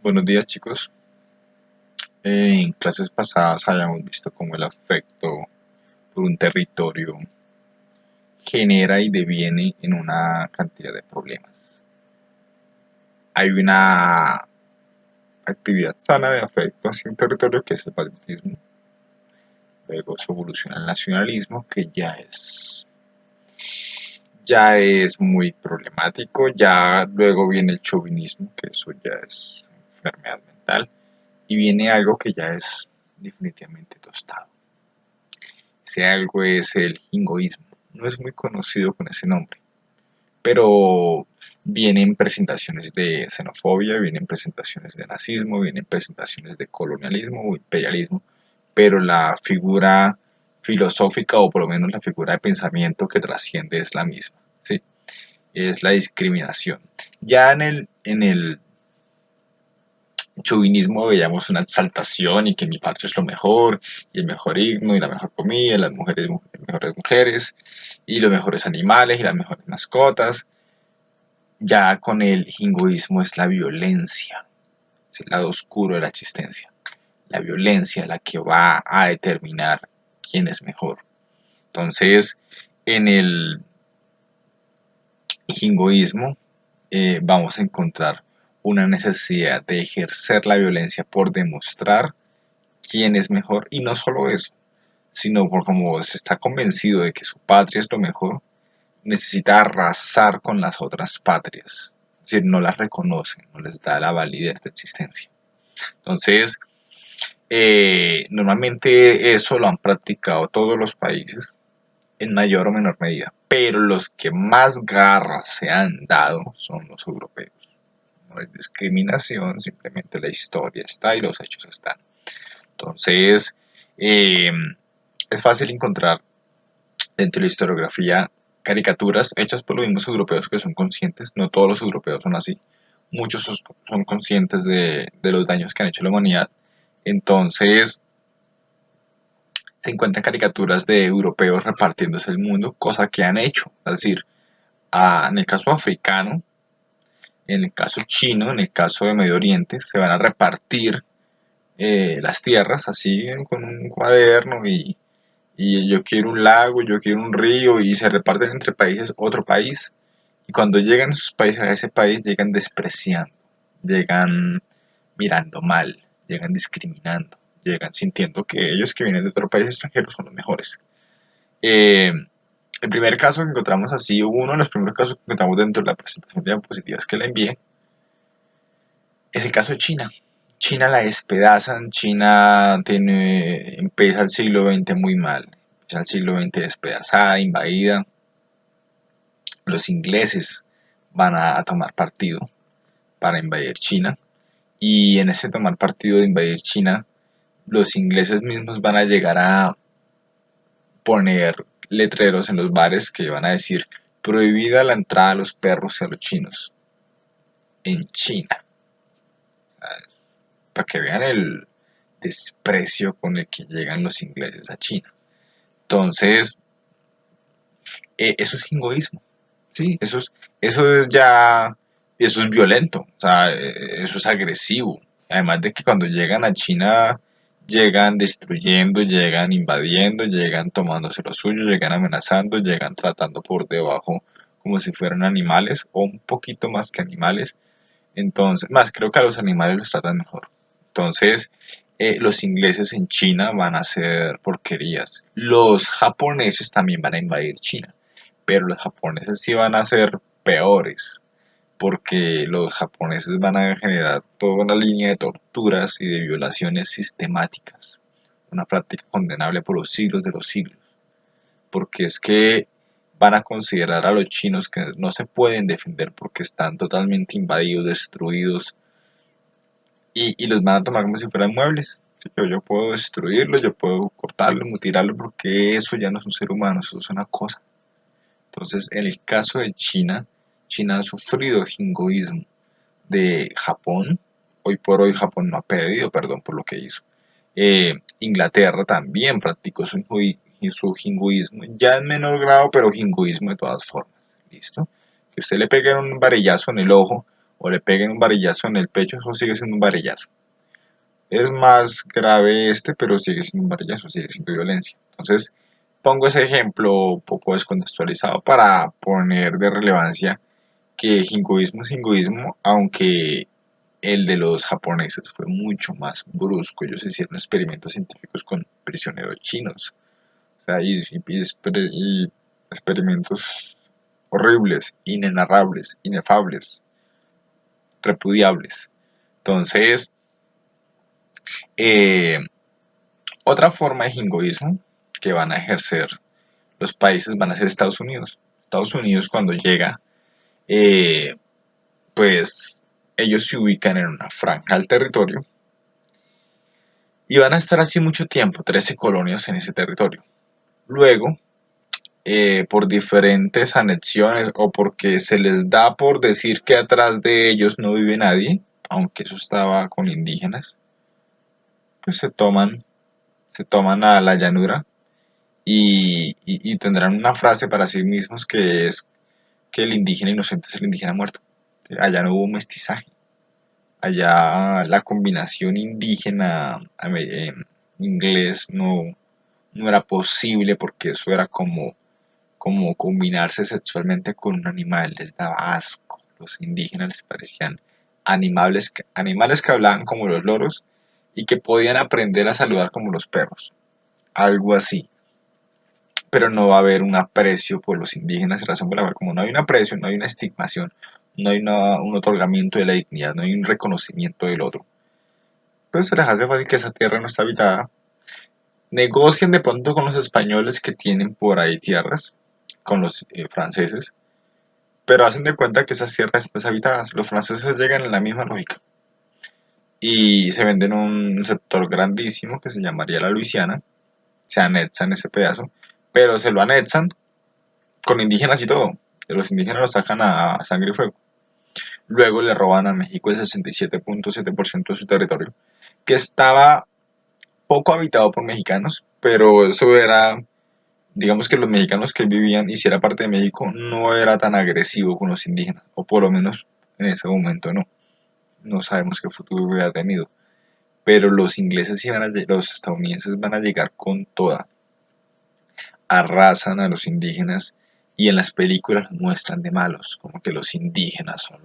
Buenos días, chicos. En clases pasadas habíamos visto cómo el afecto por un territorio genera y deviene en una cantidad de problemas. Hay una actividad sana de afecto hacia un territorio que es el patriotismo. Luego se evoluciona el nacionalismo, que ya es muy problemático. Ya luego viene el chauvinismo, que eso ya es enfermedad mental. Y viene algo que ya es definitivamente tostado. Ese algo es el jingoísmo. No es muy conocido con ese nombre, pero vienen presentaciones de xenofobia, vienen presentaciones de nazismo, vienen presentaciones de colonialismo o imperialismo, pero la figura filosófica o por lo menos la figura de pensamiento que trasciende es la misma, ¿sí? Es la discriminación. Ya en el chauvinismo veíamos una exaltación y que mi patria es lo mejor, y el mejor himno, y la mejor comida, y las mejores mujeres, y los mejores animales, y las mejores mascotas. Ya con el jingoísmo es la violencia, es el lado oscuro de la existencia. La violencia la que va a determinar quién es mejor. Entonces, en el jingoísmo vamos a encontrar una necesidad de ejercer la violencia por demostrar quién es mejor y no solo eso, sino por como se está convencido de que su patria es lo mejor, necesita arrasar con las otras patrias. Es decir, no las reconoce, no les da la validez de existencia. Entonces, normalmente eso lo han practicado todos los países en mayor o menor medida, pero los que más garras se han dado son los europeos. No es discriminación, simplemente la historia está y los hechos están. Entonces, eh, es fácil encontrar dentro de la historiografía caricaturas hechas por los mismos europeos que son conscientes. No todos los europeos son así. Muchos son conscientes de los daños que han hecho a la humanidad. Entonces, se encuentran caricaturas de europeos repartiéndose el mundo, cosa que han hecho. Es decir, en el caso africano, en el caso chino, en el caso de Medio Oriente, se van a repartir las tierras así con un cuaderno y yo quiero un lago, yo quiero un río y se reparten entre países otro país. Y cuando llegan esos países a ese país, llegan despreciando, llegan mirando mal, llegan discriminando, llegan sintiendo que ellos que vienen de otro país extranjero son los mejores. Eh, el primer caso que encontramos así, uno de los primeros casos que encontramos dentro de la presentación de diapositivas que le envié, es el caso de China. China la despedazan, China empieza el siglo XX muy mal, empieza el siglo XX despedazada, invadida. Los ingleses van a tomar partido para invadir China y en ese tomar partido de invadir China, los ingleses mismos van a llegar a poner letreros en los bares que van a decir prohibida la entrada a los perros y a los chinos en China, para que vean el desprecio con el que llegan los ingleses a China. Entonces, eso es jingoísmo, ¿sí? Eso es ya, eso es violento, o sea, eso es agresivo. Además de que cuando llegan a China, llegan destruyendo, llegan invadiendo, llegan tomándose lo suyo, llegan amenazando, llegan tratando por debajo como si fueran animales o un poquito más que animales. Entonces, más creo que a los animales los tratan mejor. Entonces, los ingleses en China van a hacer porquerías. Los japoneses también van a invadir China, pero los japoneses sí van a ser peores, porque los japoneses van a generar toda una línea de torturas y de violaciones sistemáticas, una práctica condenable por los siglos de los siglos, porque es que van a considerar a los chinos que no se pueden defender porque están totalmente invadidos, destruidos, y los van a tomar como si fueran muebles. Yo puedo destruirlos, yo puedo cortarlos, mutilarlos, porque eso ya no es un ser humano, eso es una cosa. Entonces, en el caso de China, China ha sufrido jingoísmo de Japón. Hoy por hoy Japón no ha pedido perdón por lo que hizo. Inglaterra también practicó su jingoísmo, ya en menor grado, pero jingoísmo de todas formas. ¿Listo? Que usted le pegue un varillazo en el ojo o le peguen un varillazo en el pecho, eso sigue siendo un varillazo. Es más grave este, pero sigue siendo un varillazo, sigue siendo violencia. Entonces, pongo ese ejemplo un poco descontextualizado para poner de relevancia que hinduismo es hinduismo, aunque el de los japoneses fue mucho más brusco. Ellos hicieron experimentos científicos con prisioneros chinos. O sea, y experimentos horribles, inenarrables, inefables, repudiables. Entonces, eh, otra forma de jingoísmo que van a ejercer los países van a ser Estados Unidos. Estados Unidos cuando llega, eh, pues ellos se ubican en una franja del territorio y van a estar así mucho tiempo, 13 colonias en ese territorio. Luego, por diferentes anexiones o porque se les da por decir que atrás de ellos no vive nadie, aunque eso estaba con indígenas, pues se toman a la llanura y tendrán una frase para sí mismos que es que el indígena inocente es el indígena muerto. Allá no hubo mestizaje, allá la combinación indígena inglés no era posible porque eso era como combinarse sexualmente con un animal, les daba asco. Los indígenas les parecían animales que hablaban como los loros y que podían aprender a saludar como los perros, algo así. Pero no va a haber un aprecio por los indígenas, razón por la cual como no hay un aprecio, no hay una estigmación, no hay un otorgamiento de la dignidad, no hay un reconocimiento del otro, pues se les hace fácil que esa tierra no está habitada. Negocian de pronto con los españoles que tienen por ahí tierras, con los franceses, pero hacen de cuenta que esas tierras están deshabitadas. Los franceses llegan en la misma lógica y se venden un sector grandísimo que se llamaría la Luisiana, se anexan ese pedazo, pero se lo anexan con indígenas y todo. Los indígenas los sacan a sangre y fuego. Luego le roban a México el 67.7% de su territorio, que estaba poco habitado por mexicanos, pero eso era, digamos que los mexicanos que vivían, y si era parte de México, no era tan agresivo con los indígenas, o por lo menos en ese momento no. No sabemos qué futuro hubiera tenido. Pero los ingleses iban a, los estadounidenses van a llegar con toda, arrasan a los indígenas y en las películas los muestran de malos, como que los indígenas son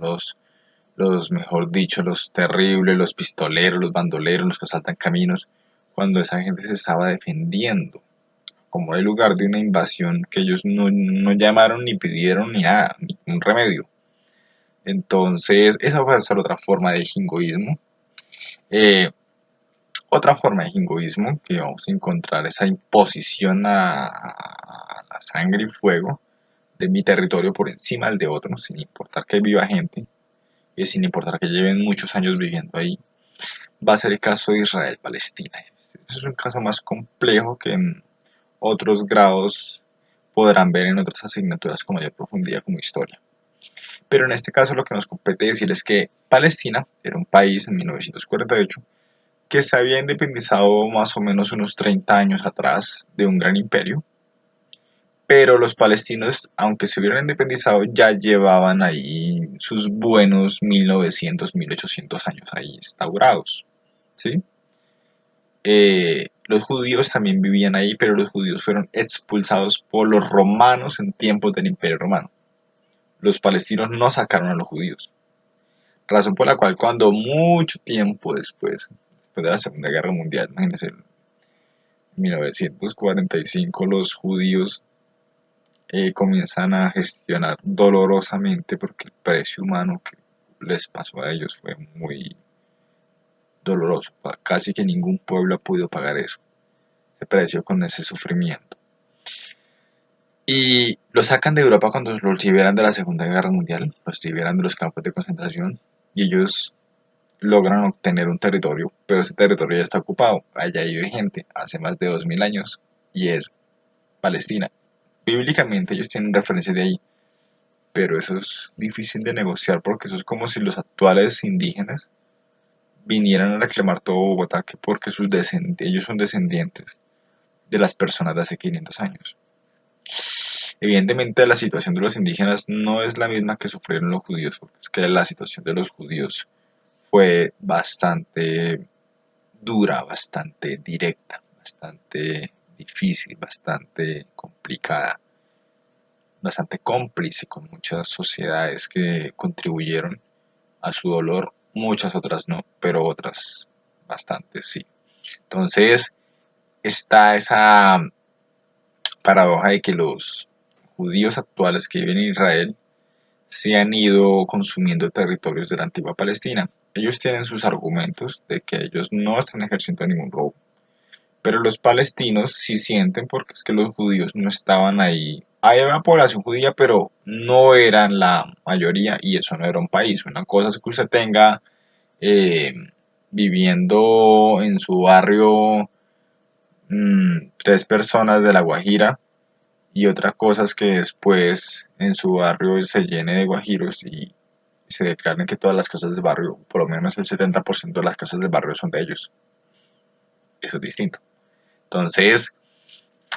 mejor dicho, los terribles, los pistoleros, los bandoleros, los que asaltan caminos, cuando esa gente se estaba defendiendo, como el lugar de una invasión que ellos no llamaron ni pidieron ni nada, ni un remedio. Entonces, esa va a ser otra forma de jingoísmo. Eh, Otra forma de jingoísmo que vamos a encontrar esa imposición a la sangre y fuego de mi territorio por encima del de otro, sin importar que viva gente y sin importar que lleven muchos años viviendo ahí, va a ser el caso de Israel-Palestina. Ese es un caso más complejo que en otros grados podrán ver en otras asignaturas con mayor profundidad como historia. Pero en este caso lo que nos compete decir es que Palestina era un país en 1948 que se había independizado más o menos unos 30 años atrás de un gran imperio, pero los palestinos, aunque se hubieran independizado, ya llevaban ahí sus buenos 1900, 1800 años ahí instaurados, ¿sí? Los judíos también vivían ahí, pero los judíos fueron expulsados por los romanos en tiempos del Imperio Romano. Los palestinos no sacaron a los judíos, razón por la cual cuando mucho tiempo después de la Segunda Guerra Mundial, imagínense, en 1945 los judíos comienzan a gestionar dolorosamente porque el precio humano que les pasó a ellos fue muy doloroso. Casi que ningún pueblo ha podido pagar eso, ese precio con ese sufrimiento. Y los sacan de Europa cuando los liberan de la Segunda Guerra Mundial, los liberan de los campos de concentración y ellos logran obtener un territorio, pero ese territorio ya está ocupado. Allá vive gente hace más de 2000 años y es Palestina. Bíblicamente ellos tienen referencia de ahí, pero eso es difícil de negociar porque eso es como si los actuales indígenas vinieran a reclamar todo Bogotá que porque ellos son descendientes de las personas de hace 500 años. Evidentemente la situación de los indígenas no es la misma que sufrieron los judíos, porque es que la situación de los judíos fue bastante dura, bastante directa, bastante difícil, bastante complicada, bastante cómplice con muchas sociedades que contribuyeron a su dolor, muchas otras no, pero otras bastante sí. Entonces está esa paradoja de que los judíos actuales que viven en Israel se han ido consumiendo territorios de la antigua Palestina. Ellos tienen sus argumentos de que ellos no están ejerciendo ningún robo, pero los palestinos sí sienten porque es que los judíos no estaban ahí. Había población judía, pero no eran la mayoría y eso no era un país. Una cosa es que usted tenga eh, viviendo en su barrio 3 personas de La Guajira y otra cosa es que después en su barrio se llene de guajiros y se declaren que todas las casas del barrio, por lo menos el 70% de las casas del barrio son de ellos. Eso es distinto. Entonces,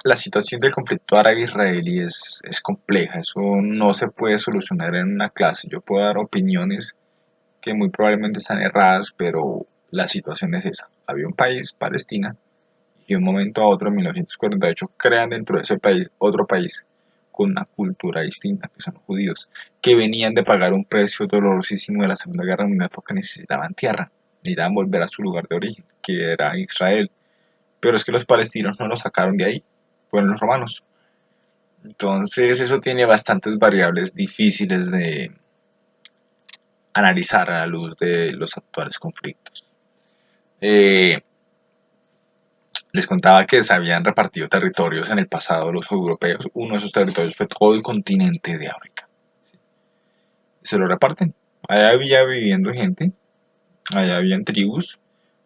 la situación del conflicto árabe-israelí es compleja, eso no se puede solucionar en una clase. Yo puedo dar opiniones que muy probablemente están erradas, pero la situación es esa. Había un país, Palestina, y de un momento a otro, en 1948, crean dentro de ese país otro país con una cultura distinta, que son los judíos, que venían de pagar un precio dolorosísimo de la Segunda Guerra Mundial porque necesitaban tierra, necesitaban volver a su lugar de origen, que era Israel. Pero es que los palestinos no lo sacaron de ahí, fueron los romanos. Entonces eso tiene bastantes variables difíciles de analizar a la luz de los actuales conflictos. Eh, Les contaba que se habían repartido territorios en el pasado los europeos. Uno de esos territorios fue todo el continente de África. Se lo reparten. Allá había viviendo gente, allá habían tribus,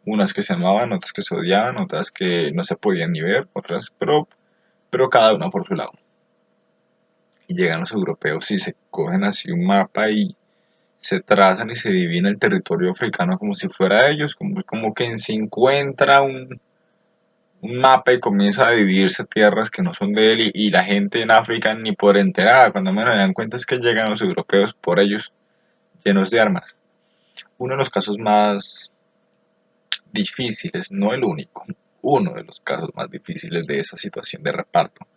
unas que se amaban, otras que se odiaban, otras que no se podían ni ver, otras, pero cada una por su lado. Y llegan los europeos y se cogen así un mapa y se trazan y se dividen el territorio africano como si fuera de ellos, como que se encuentra un mapa y comienza a dividirse tierras que no son de él y la gente en África ni por enterada, cuando menos se dan cuenta es que llegan los europeos por ellos llenos de armas. Uno de los casos más difíciles, no el único, uno de los casos más difíciles de esa situación de reparto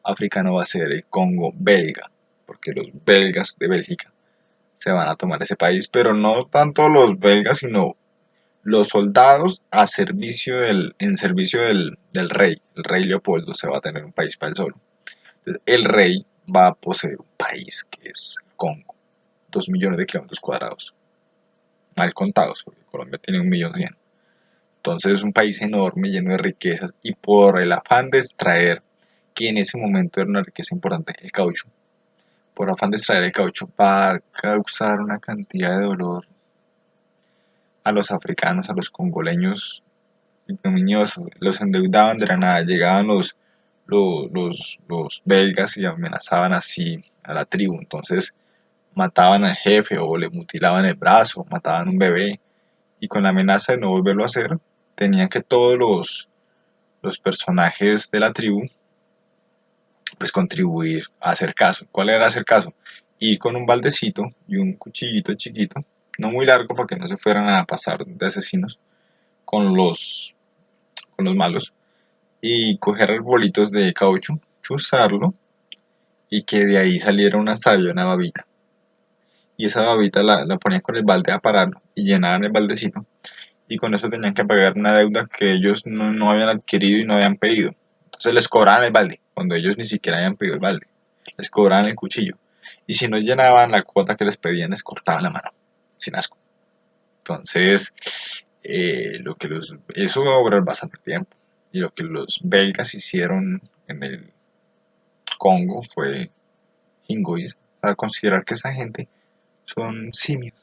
africano va a ser el Congo belga, porque los belgas de Bélgica se van a tomar ese país, pero no tanto los belgas, sino los soldados en servicio del rey. El rey Leopoldo se va a tener un país para él solo. Entonces, el rey va a poseer un país que es Congo, 2 millones de kilómetros cuadrados, mal contados, porque Colombia tiene 1.100.000. Entonces es un país enorme, lleno de riquezas, y por el afán de extraer, que en ese momento era una riqueza importante, el caucho, por afán de extraer el caucho, va a causar una cantidad de dolor a los africanos, a los congoleños, ignominioso. Los endeudaban de la nada, llegaban los belgas y amenazaban así a la tribu. Entonces mataban al jefe o le mutilaban el brazo, mataban un bebé y con la amenaza de no volverlo a hacer, tenían que todos los personajes de la tribu pues contribuir a hacer caso. ¿Cuál era hacer caso? Ir con un baldecito y un cuchillito chiquito, no muy largo para que no se fueran a pasar de asesinos con los malos, y coger arbolitos de caucho, chuzarlo y que de ahí saliera una savia, una babita. Y esa babita la ponían con el balde a pararlo y llenaban el baldecito. Y con eso tenían que pagar una deuda que ellos no habían adquirido y no habían pedido. Entonces les cobraban el balde, cuando ellos ni siquiera habían pedido el balde. Les cobraban el cuchillo. Y si no llenaban la cuota que les pedían, les cortaban la mano. Sin asco. Entonces, eso va a durar bastante tiempo. Y lo que los belgas hicieron en el Congo fue jingoísmo. A considerar que esa gente son simios,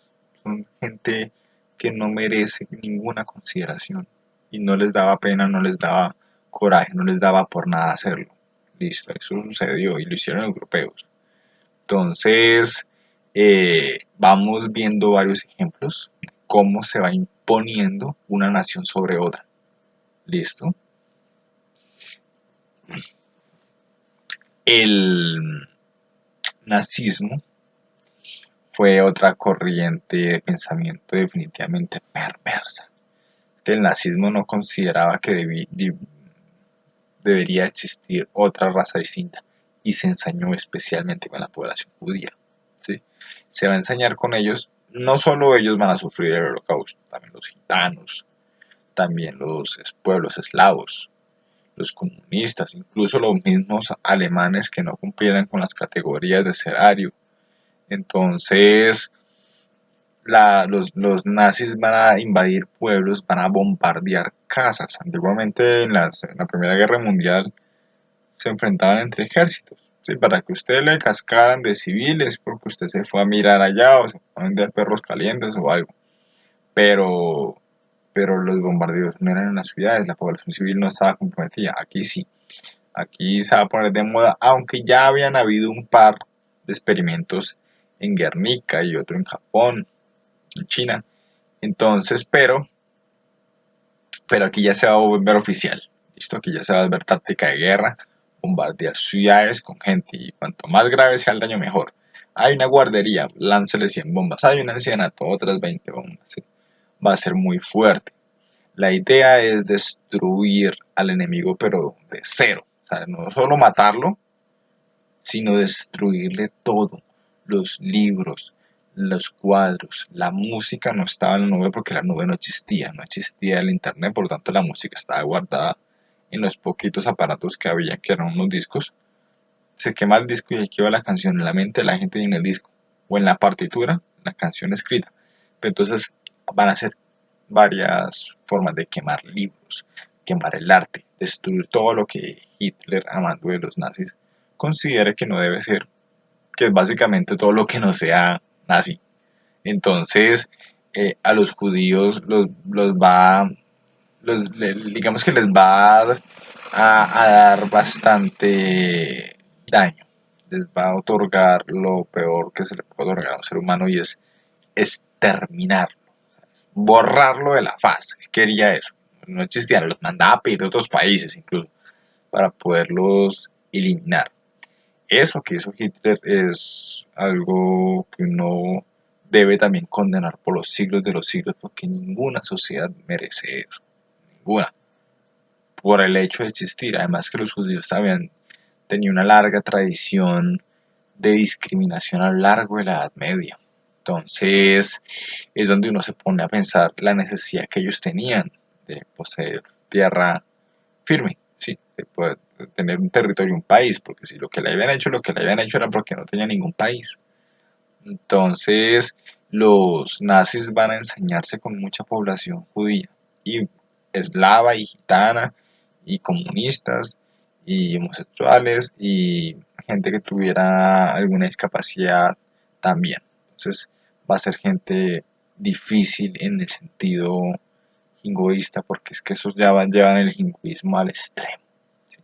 son gente que no merece ninguna consideración. Y no les daba pena, no les daba coraje, no les daba por nada hacerlo. Listo, eso sucedió y lo hicieron los europeos. Entonces, vamos viendo varios ejemplos de cómo se va imponiendo una nación sobre otra. ¿Listo? El nazismo fue otra corriente de pensamiento definitivamente perversa. El nazismo no consideraba que debería existir otra raza distinta y se ensañó especialmente con la población judía. ¿Sí? Se va a ensañar con ellos, no solo ellos van a sufrir el holocausto, también los gitanos, también los pueblos eslavos, los comunistas, incluso los mismos alemanes que no cumplieran con las categorías de ser ario. Entonces, los nazis van a invadir pueblos, van a bombardear casas. Antiguamente en la Primera Guerra Mundial se enfrentaban entre ejércitos. Sí, para que usted le cascaran de civiles porque usted se fue a mirar allá o se fue a vender perros calientes o algo. Pero, pero los bombardeos no eran en las ciudades, la población civil no estaba comprometida. Aquí sí, aquí se va a poner de moda, aunque ya habían habido un par de experimentos en Guernica y otro en Japón, en China. Entonces, pero aquí ya se va a volver oficial. ¿Listo? Aquí ya se va a volver táctica de guerra, bombardear ciudades con gente y cuanto más grave sea el daño mejor. Hay una guardería, láncele 100 bombas. Hay un ancianato, otras 20 bombas. ¿Sí? Va a ser muy fuerte. La idea es destruir al enemigo, pero de cero. O sea, no solo matarlo, sino destruirle todo. Los libros, los cuadros, la música no estaba en la nube porque la nube no existía el internet, por lo tanto la música estaba guardada en los poquitos aparatos que había, que eran unos discos. Se quema el disco y aquí va la canción en la mente de la gente y en el disco, o en la partitura, la canción escrita. Pero entonces van a ser varias formas de quemar libros, quemar el arte, destruir todo lo que Hitler, amando de los nazis, considera que no debe ser, que es básicamente todo lo que no sea nazi. Entonces, a los judíos digamos que les va a dar bastante daño, les va a otorgar lo peor que se le puede otorgar a un ser humano y es exterminarlo, borrarlo de la faz. Quería eso, no existían, los mandaba a pedir de otros países incluso para poderlos eliminar. Eso que hizo Hitler es algo que uno debe también condenar por los siglos de los siglos, porque ninguna sociedad merece eso, ninguna, por el hecho de existir. Además que los judíos también tenían una larga tradición de discriminación a lo largo de la Edad Media. Entonces es donde uno se pone a pensar la necesidad que ellos tenían de poseer tierra firme, sí, de poder tener un territorio, un país, porque si lo que le habían hecho, lo que le habían hecho era porque no tenía ningún país. Entonces, los nazis van a enseñarse con mucha población judía y eslava y gitana y comunistas y homosexuales y gente que tuviera alguna discapacidad también. Entonces, va a ser gente difícil en el sentido jingoísta porque es que esos ya llevan el jingoísmo al extremo.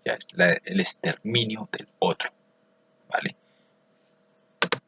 Ya es el exterminio del otro, ¿vale?